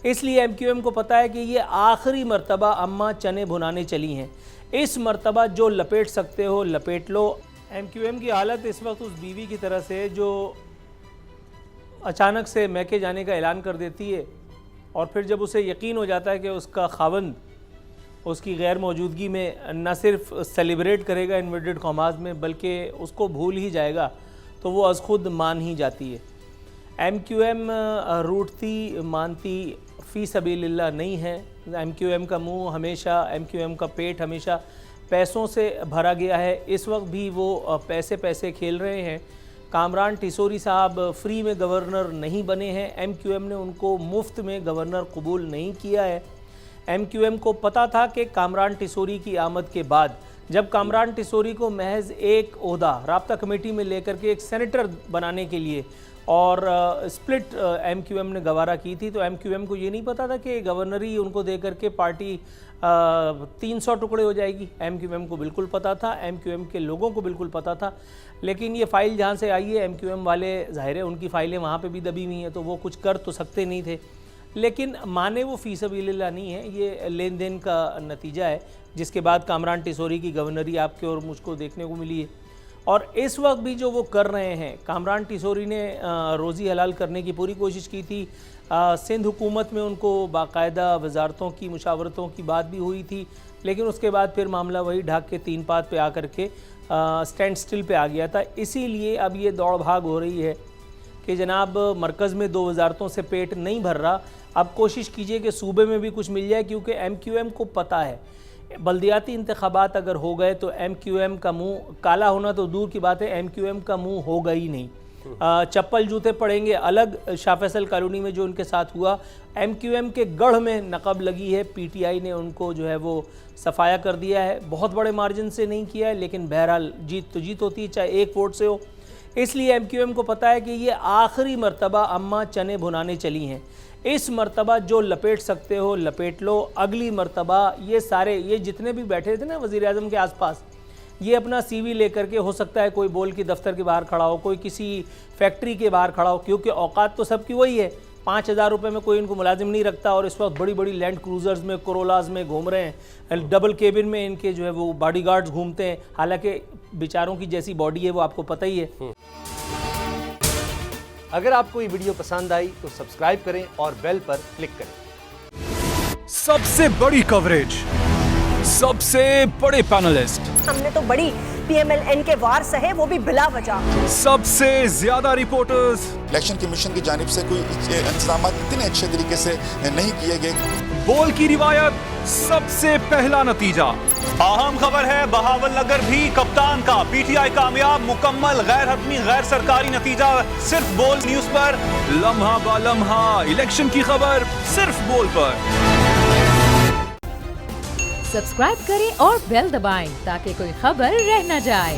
इसलिए एमक्यूएम को पता है कि ये आखिरी मर्तबा अम्मा चने भुनाने चली हैं। इस मर्तबा जो लपेट सकते हो लपेट लो। एमक्यूएम की हालत इस वक्त उस बीवी की तरह से जो अचानक से मैके जाने का ऐलान कर देती है और फिर जब उसे यकीन हो जाता है कि उसका खावंद उसकी गैर मौजूदगी में न सिर्फ सेलिब्रेट करेगा इन्वर्टेड कॉमास में, बल्कि उसको भूल ही जाएगा, तो वो अज़ खुद मान ही जाती है। एमक्यूएम रूठती मानती फ़ी सबीलिल्लाह नहीं है। एमक्यूएम का मुंह हमेशा, एमक्यूएम का पेट हमेशा पैसों से भरा गया है। इस वक्त भी वो पैसे खेल रहे हैं। कामरान टिसोरी साहब फ्री में गवर्नर नहीं बने हैं। एमक्यूएम ने उनको मुफ्त में गवर्नर कबूल नहीं किया है। एमक्यूएम को पता था कि कामरान टिसोरी की आमद के बाद जब कामरान टिसोरी को महज एक ओहदा राब्ता कमेटी में लेकर के एक सेनेटर बनाने के लिए और स्प्लिट एमक्यूएम ने गवारा की थी, तो एमक्यूएम को ये नहीं पता था कि गवर्नरी उनको दे करके पार्टी 300 टुकड़े हो जाएगी। एमक्यूएम को बिल्कुल पता था, एमक्यूएम के लोगों को बिल्कुल पता था। लेकिन ये फ़ाइल जहाँ से आई है, एमक्यूएम वाले ज़ाहिर है उनकी फ़ाइलें वहाँ पे भी दबी हुई हैं, तो वो कुछ कर तो सकते नहीं थे। लेकिन माने वो फ़ी सबीलिल्लाह नहीं है, ये लेन देन का नतीजा है, जिसके बाद कामरान टिसोरी की गवर्नरी आपके और मुझको देखने को मिली है। और इस वक्त भी जो वो कर रहे हैं, कामरान टिसोरी ने रोज़ी हलाल करने की पूरी कोशिश की थी। सिंध हुकूमत में उनको बाकायदा वजारतों की मुशावरतों की बात भी हुई थी, लेकिन उसके बाद फिर मामला वही ढाक के तीन पात पे आकर के स्टैंड स्टिल पे आ गया था। इसीलिए अब ये दौड़ भाग हो रही है कि जनाब मरकज़ में 2 वजारतों से पेट नहीं भर रहा, अब कोशिश कीजिए कि सूबे में भी कुछ मिल जाए, क्योंकि एमक्यूएम को पता है बल्दियाती इंतखाबात अगर हो गए तो एमक्यूएम का मुंह काला होना तो दूर की बात है, एमक्यूएम का मुंह होगा ही नहीं। चप्पल जूते पड़ेंगे अलग। शाह फैसल कॉलोनी में जो उनके साथ हुआ, एमक्यूएम के गढ़ में नकब लगी है, पीटीआई ने उनको जो है वो सफाया कर दिया है। बहुत बड़े मार्जिन से नहीं किया है, लेकिन बहरहाल जीत तो जीत होती है, चाहे एक वोट से हो। इसलिए एमक्यूएम को पता है कि ये आखिरी मर्तबा अम्मा चने भुनाने चली हैं। इस मर्तबा जो लपेट सकते हो लपेट लो। अगली मर्तबा ये जितने भी बैठे थे ना वज़ीर आज़म के आसपास, ये अपना सीवी लेकर के, हो सकता है कोई बोल के दफ्तर के बाहर खड़ा हो, कोई किसी फैक्ट्री के बाहर खड़ा हो, क्योंकि औकात तो सबकी वही है। 5,000 रुपये में कोई इनको मुलाजिम नहीं रखता और इस वक्त बड़ी बड़ी लैंड क्रूज़र्स में, कोरोलाज में घूम रहे हैं। डबल केबिन में इनके जो है वो बॉडीगार्ड्स घूमते हैं, हालांकि बेचारों की जैसी बॉडी है वो आपको पता ही है। अगर आपको ये वीडियो पसंद आई तो सब्सक्राइब करें और बेल पर क्लिक करें। सबसे बड़ी कवरेज, सबसे बड़े पैनलिस्ट, हमने तो बड़ी पीएमएलएन के वार सहे, वो भी बिला वजह। सबसे ज्यादा रिपोर्टर्स। इलेक्शन कमीशन की जानिब से कोई इंतजाम इतने अच्छे तरीके से नहीं किए गए। बोल की रिवायत, सबसे पहला नतीजा। अहम खबर है बहावलनगर भी कप्तान का, पीटीआई कामयाब, मुकम्मल गैर हतमी गैर सरकारी नतीजा सिर्फ बोल न्यूज पर। लम्हा बा लम्हा इलेक्शन की खबर सिर्फ बोल पर। सब्सक्राइब करें और बेल दबाएं ताकि कोई खबर रह न जाए।